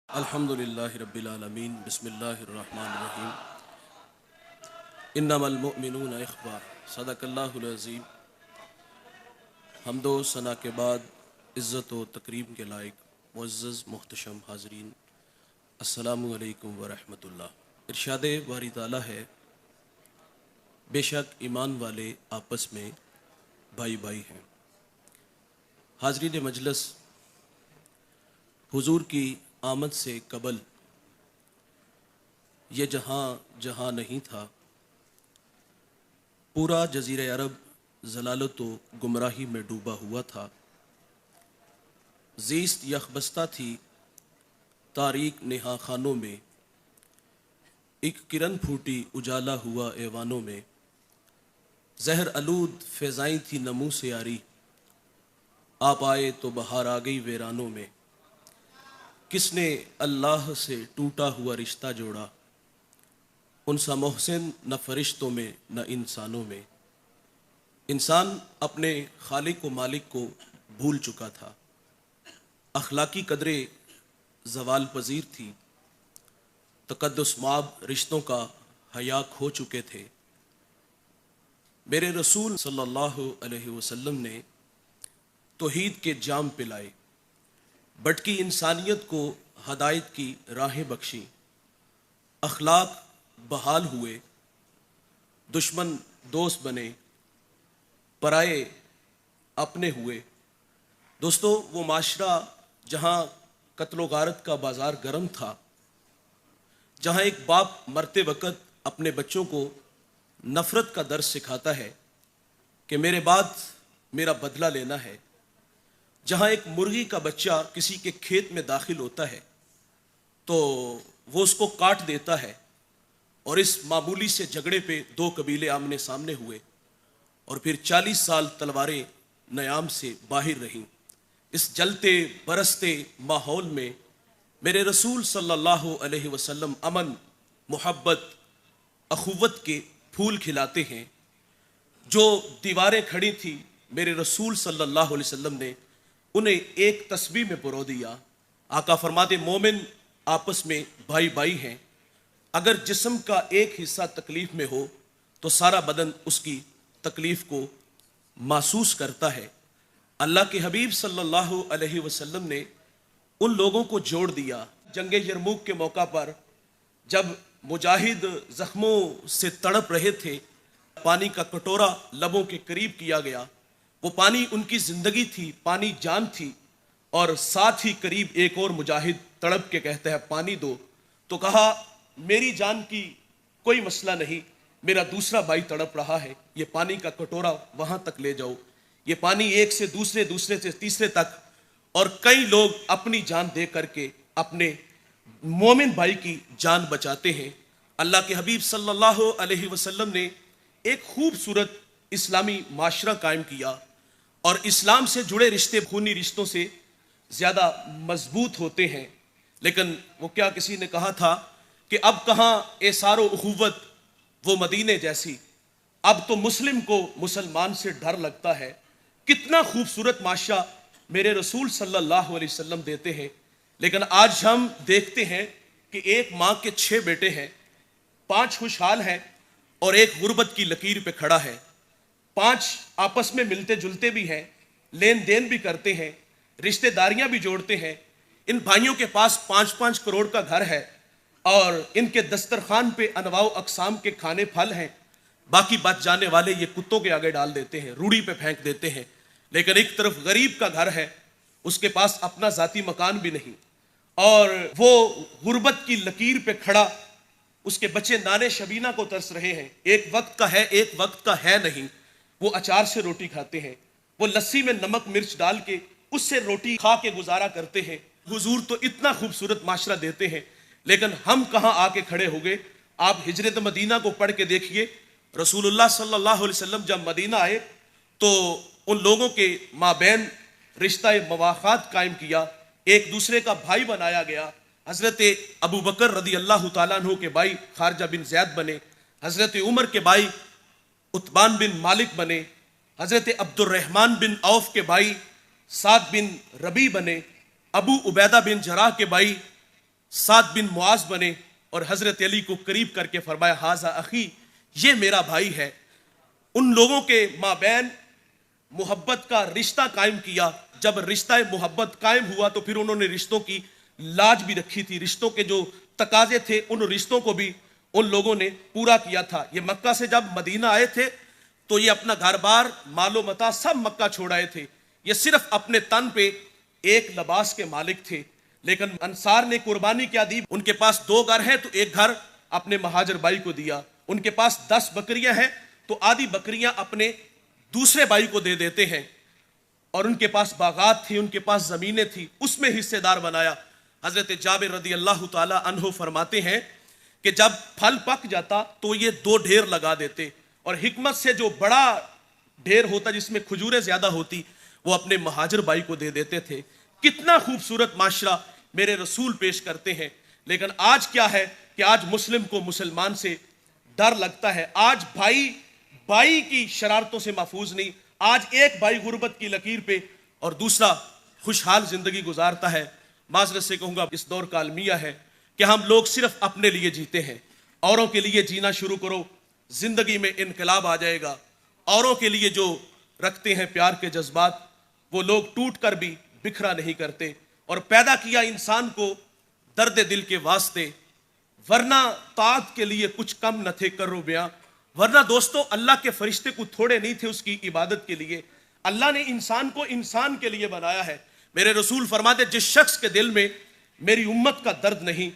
الحمدللہ رب العالمین بسم اللہ الرحمن الرحیم انما المؤمنون اخوہ صدق اللہ العظیم۔ حمد و ثنا کے بعد عزت و تکریم کے لائق معزز محتشم حاضرین، السلام علیکم ورحمۃ اللہ۔ ارشاد باری تعالیٰ ہے، بے شک ایمان والے آپس میں بھائی بھائی ہیں۔ حاضرین مجلس، حضور کی آمد سے قبل یہ جہاں نہیں تھا، پورا جزیرہ عرب ضلالت و گمراہی میں ڈوبا ہوا تھا۔ زیست یخبستہ تھی تاریک نہا خانوں میں، ایک کرن پھوٹی اجالا ہوا ایوانوں میں۔ زہر آلود فضائیں تھی نمو سے یاری، آپ آئے تو بہار آ گئی ویرانوں میں۔ کس نے اللہ سے ٹوٹا ہوا رشتہ جوڑا، ان سا محسن نہ فرشتوں میں نہ انسانوں میں۔ انسان اپنے خالق و مالک کو بھول چکا تھا، اخلاقی قدریں زوال پذیر تھی، تقدس مآب رشتوں کا حیا کھو چکے تھے۔ میرے رسول صلی اللہ علیہ وسلم نے توحید کے جام پلائے، بھٹکی انسانیت کو ہدایت کی راہیں بخشی۔ اخلاق بحال ہوئے، دشمن دوست بنے، پرائے اپنے ہوئے۔ دوستو، وہ معاشرہ جہاں قتل و غارت کا بازار گرم تھا، جہاں ایک باپ مرتے وقت اپنے بچوں کو نفرت کا درس سکھاتا ہے کہ میرے بعد میرا بدلہ لینا ہے، جہاں ایک مرغی کا بچہ کسی کے کھیت میں داخل ہوتا ہے تو وہ اس کو کاٹ دیتا ہے، اور اس معمولی سے جھگڑے پہ دو قبیلے آمنے سامنے ہوئے اور پھر 40 سال تلواریں نیام سے باہر رہیں۔ اس جلتے برستے ماحول میں میرے رسول صلی اللہ علیہ وسلم امن، محبت، اخوت کے پھول کھلاتے ہیں۔ جو دیواریں کھڑی تھیں، میرے رسول صلی اللہ علیہ وسلم نے انہیں ایک تسبیح میں پرو دیا۔ آقا فرماتے، مومن آپس میں بھائی بھائی ہیں، اگر جسم کا ایک حصہ تکلیف میں ہو تو سارا بدن اس کی تکلیف کو محسوس کرتا ہے۔ اللہ کے حبیب صلی اللہ علیہ وسلم نے ان لوگوں کو جوڑ دیا۔ جنگ یرموک کے موقع پر جب مجاہد زخموں سے تڑپ رہے تھے، پانی کا کٹورا لبوں کے قریب کیا گیا۔ وہ پانی ان کی زندگی تھی، پانی جان تھی، اور ساتھ ہی قریب ایک اور مجاہد تڑپ کے کہتا ہے پانی دو، تو کہا میری جان کی کوئی مسئلہ نہیں، میرا دوسرا بھائی تڑپ رہا ہے، یہ پانی کا کٹورا وہاں تک لے جاؤ۔ یہ پانی ایک سے دوسرے، دوسرے سے تیسرے تک، اور کئی لوگ اپنی جان دے کر کے اپنے مومن بھائی کی جان بچاتے ہیں۔ اللہ کے حبیب صلی اللہ علیہ وسلم نے ایک خوبصورت اسلامی معاشرہ قائم کیا، اور اسلام سے جڑے رشتے خونی رشتوں سے زیادہ مضبوط ہوتے ہیں۔ لیکن وہ کیا کسی نے کہا تھا کہ اب کہاں ایثار و اخوت وہ مدینے جیسی، اب تو مسلم کو مسلمان سے ڈر لگتا ہے۔ کتنا خوبصورت معاشرہ میرے رسول صلی اللہ علیہ وسلم دیتے ہیں، لیکن آج ہم دیکھتے ہیں کہ ایک ماں کے 6 بیٹے ہیں، 5 خوشحال ہیں اور ایک غربت کی لکیر پہ کھڑا ہے۔ 5 آپس میں ملتے جلتے بھی ہیں، لین دین بھی کرتے ہیں، رشتہ داریاں بھی جوڑتے ہیں۔ ان بھائیوں کے پاس 5-5 کروڑ کا گھر ہے، اور ان کے دسترخوان پہ انواع و اقسام کے کھانے پھل ہیں۔ باقی بچ جانے والے یہ کتوں کے آگے ڈال دیتے ہیں، روڑی پہ پھینک دیتے ہیں۔ لیکن ایک طرف غریب کا گھر ہے، اس کے پاس اپنا ذاتی مکان بھی نہیں، اور وہ غربت کی لکیر پہ کھڑا، اس کے بچے نانے شبینہ کو ترس رہے ہیں۔ ایک وقت کا ہے، ایک وقت کا ہے نہیں۔ وہ اچار سے روٹی کھاتے ہیں، وہ لسی میں نمک مرچ ڈال کے اس سے روٹی کھا کے گزارا کرتے ہیں۔ حضور تو اتنا خوبصورت معاشرہ دیتے ہیں، لیکن ہم کہاں آ کے کھڑے ہو گئے؟ آپ ہجرت مدینہ کو پڑھ کے دیکھیے۔ رسول اللہ صلی اللہ علیہ وسلم جب مدینہ آئے تو ان لوگوں کے مابین رشتہ مواخات قائم کیا، ایک دوسرے کا بھائی بنایا گیا۔ حضرت ابو بکر رضی اللہ تعالیٰ عنہ کے بھائی خارجہ بن زید بنے، حضرت عمر کے بھائی عتبان بن مالک بنے، حضرت عبد الرحمن بن عوف کے بھائی سعد بن ربیع بنے، ابو عبیدہ بن جراح کے بھائی साद बिन मुआज बने और हजरत अली को करीब करके फरमाया हाजा अखी, ये मेरा भाई है। उन लोगों के माबैन मोहब्बत का रिश्ता कायम किया। जब रिश्ता मोहब्बत कायम हुआ तो फिर उन्होंने रिश्तों की लाज भी रखी थी, रिश्तों के जो तकाजे थे उन रिश्तों को भी उन लोगों ने पूरा किया था। ये मक्का से जब मदीना आए थे तो ये अपना घर बार मालो मता सब मक्का छोड़ आए थे। ये सिर्फ अपने तन पे एक लिबास के मालिक थे, लेकिन अंसार ने कुर्बानी क्या दी। उनके पास 2 घर हैं तो एक घर अपने महाजर भाई को दिया, उनके पास 10 बकरियां हैं तो आधी बकरियां अपने दूसरे भाई को दे देते हैं, और उनके पास बागात थी, उनके पास जमीनें थी, उसमें हिस्सेदार बनाया। हजरत जाबिर रदी अल्लाह ताला अन्हु फरमाते हैं कि जब फल पक जाता तो ये 2 ढेर लगा देते, और हिकमत से जो बड़ा ढेर होता जिसमें खजूरें ज्यादा होती वो अपने महाजर भाई को दे देते थे। कितना खूबसूरत माशरा मेरे रसूल पेश करते हैं। लेकिन आज क्या है कि आज मुस्लिम को मुसलमान से डर लगता है। आज भाई भाई की शरारतों से महफूज नहीं। आज एक भाई गुर्बत की लकीर पे और दूसरा खुशहाल जिंदगी गुजारता है। माजरत से कहूंगा इस दौर का अलमिया है कि हम लोग सिर्फ अपने लिए जीते हैं। औरों के लिए जीना शुरू करो, जिंदगी में इनकलाब आ जाएगा। औरों के लिए जो रखते हैं प्यार के जज्बात वो लोग टूट कर भी बिखरा नहीं करते। और पैदा किया इंसान को दर्द दिल के वास्ते, वरना ताअत के लिए कुछ कम न थे करो बयां। वरना दोस्तों अल्लाह के फरिश्ते को थोड़े नहीं थे उसकी इबादत के लिए। अल्लाह ने इंसान को इंसान के लिए बनाया है। मेरे रसूल फरमाते जिस शख्स के दिल में मेरी उम्मत का दर्द नहीं,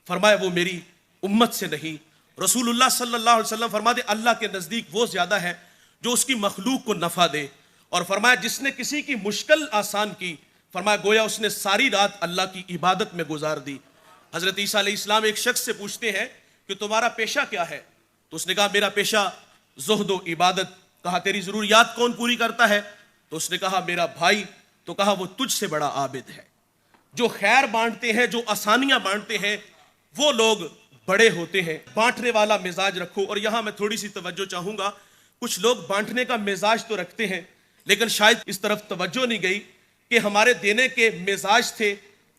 फरमाया वो मेरी उम्मत से नहीं। रसूलुल्लाह सल्लल्लाहु अलैहि वसल्लम फरमाते अल्लाह के नजदीक वो ज्यादा है जो उसकी मखलूक को नफा दे। और फरमाया जिसने किसी की मुश्किल आसान की, फरमाया गोया उसने सारी रात अल्लाह की इबादत में गुजार दी। हजरत ईसा अलैहिस्सलाम एक शख्स से पूछते हैं कि तुम्हारा पेशा क्या है, तो उसने कहा मेरा पेशा ज़ुहद व इबादत। कहा तेरी जरूरियात कौन पूरी करता है, तो उसने कहा मेरा भाई। तो कहा वो तुझसे बड़ा आबिद है। जो खैर बांटते हैं, जो आसानियां बांटते हैं, वो लोग बड़े होते हैं। बांटने वाला मिजाज रखो। और यहां मैं थोड़ी सी तवज्जो चाहूंगा। कुछ लोग बांटने का मिजाज तो रखते हैं लेकिन शायद इस तरफ तवज्जो नहीं गई कि हमारे देने के मिजाज थे,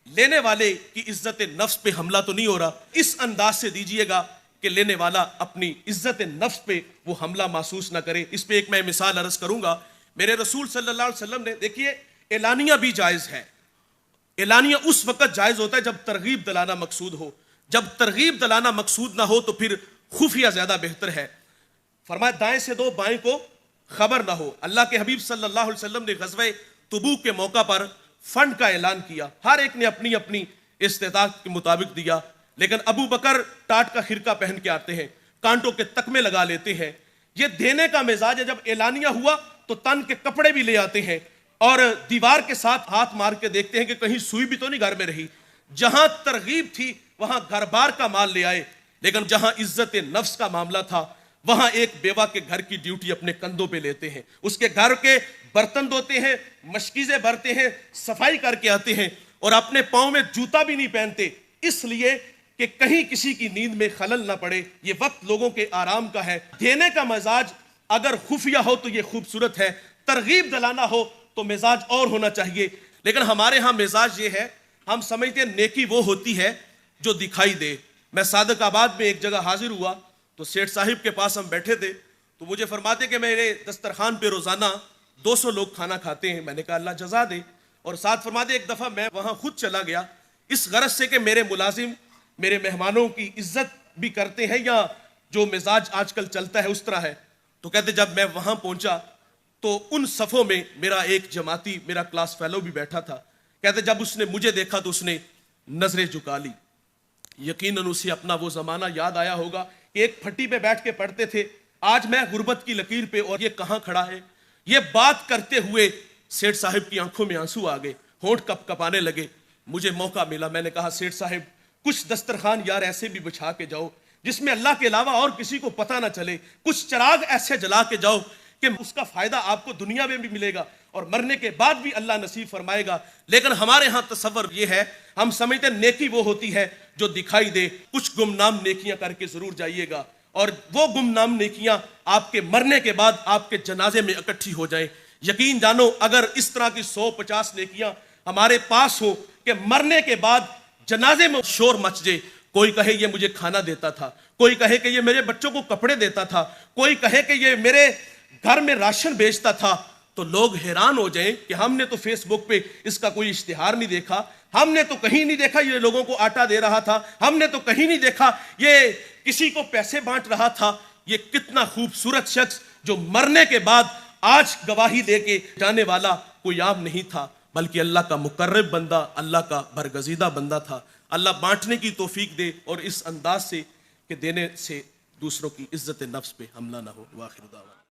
लेने वाले की इज्जत नफ्स पे हमला तो नहीं हो रहा। इस अंदाज से दीजिएगा कि लेने वाला अपनी इज्जत नफ्स पे वो हमला महसूस ना करे। इस पे एक मैं मिसाल अर्ज करूंगा। मेरे रसूल सल्लल्लाहु अलैहि वसल्लम ने, देखिए एलानिया भी जायज है। एलानिया उस वक्त जायज होता है जब तरगीब दिलाना मकसूद हो। जब तरगीब दिलाना मकसूद ना हो तो फिर खुफिया ज्यादा बेहतर है। फरमाया दाएं से दो, बाएं को खबर ना हो। अल्लाह के हबीब सल्लल्लाहु अलैहि वसल्लम ने ग़ज़वे तबूक के मौका पर फंड का ऐलान किया। हर एक ने अपनी अपनी इस्तेताअत के मुताबिक दिया, लेकिन अबू बकर टाट का खिरका पहन के आते हैं, कांटों के तकमे लगा लेते हैं। ये देने का मिजाज है। जब एलानिया हुआ तो तन के कपड़े भी ले आते हैं और दीवार के साथ हाथ मार के देखते हैं कि कहीं सुई भी तो नहीं घर में रही। जहां तरगीब थी वहां घर बार का माल ले आए, लेकिन जहां इज्जत नफ्स का मामला था वहां एक बेवा के घर की ड्यूटी अपने कंधों पे लेते हैं। उसके घर के बर्तन धोते हैं, मशकीज़े भरते हैं, सफाई करके आते हैं और अपने पाँव में जूता भी नहीं पहनते, इसलिए कि कहीं किसी की नींद में खलल ना पड़े। ये वक्त लोगों के आराम का है। देने का मिजाज अगर खुफिया हो तो ये खूबसूरत है, तरगीब दिलाना हो तो मिजाज और होना चाहिए। लेकिन हमारे यहाँ मिजाज ये है, हम समझते हैं नेकी वो होती है जो दिखाई दे। मैं सादकाबाद में एक जगह हाजिर हुआ तो सेठ साहिब के पास हम बैठे थे, तो मुझे फरमाते कि मेरे दस्तरखान पे रोजाना 200 लोग खाना खाते हैं। मैंने कहा अल्लाह जजा दे। और साथ फरमाते एक दफा मैं वहां खुद चला गया इस गरज से कि मेरे मुलाजिम मेरे मेहमानों की इज्जत भी करते हैं या जो मिजाज आजकल चलता है उस तरह है। तो कहते जब मैं वहां पहुंचा तो उन सफ़ों में मेरा एक जमाती, मेरा क्लास फेलो भी बैठा था। कहते जब उसने मुझे देखा तो उसने नजरें झुका ली। यकीनन उसे अपना वो जमाना याद आया होगा कि एक फट्टी पे बैठ के पढ़ते थे, आज मैं गुर्बत की लकीर पे और ये कहां खड़ा है। ये बात करते हुए सेठ साहिब की आंखों में आंसू आ गए, होंठ कप कपाने लगे। मुझे मौका मिला, मैंने कहा सेठ साहिब कुछ दस्तरखान यार ऐसे भी बिछा के जाओ जिसमें अल्लाह के अलावा और किसी को पता ना चले। कुछ चिराग ऐसे जला के जाओ कि उसका फायदा आपको दुनिया में भी मिलेगा और मरने के बाद भी अल्लाह नसीब फरमाएगा। लेकिन हमारे यहाँ तसव्वुर ये है, हम समझते नेकी वो होती है जो दिखाई दे। कुछ गुमनाम नेकियां करके जरूर जाइएगा और वो गुमनाम नेकियां आपके मरने के बाद आपके जनाजे में इकट्ठी हो जाए। यकीन जानो अगर इस तरह की 150 नेकियां हमारे पास हो कि मरने के बाद जनाजे में शोर मच जाए, कोई कहे ये मुझे खाना देता था, कोई कहे कि ये मेरे बच्चों को कपड़े देता था, कोई कहे कि ये मेरे घर में राशन बेचता था, तो लोग हैरान हो जाएं कि हमने तो फेसबुक पे इसका कोई इश्तिहार नहीं देखा, हमने तो कहीं नहीं देखा ये लोगों को आटा दे रहा था, हमने तो कहीं नहीं देखा ये किसी को पैसे बांट रहा था। ये कितना खूबसूरत शख्स जो मरने के बाद आज गवाही दे के जाने वाला कोई आम नहीं था, बल्कि अल्लाह का मुकर्रब बंदा, अल्लाह का बरगजीदा बंदा था। अल्लाह बांटने की तौफीक दे और इस अंदाज से कि देने से दूसरों की इज्जत नफ्स पे हमला ना हो। वाखिर दावा।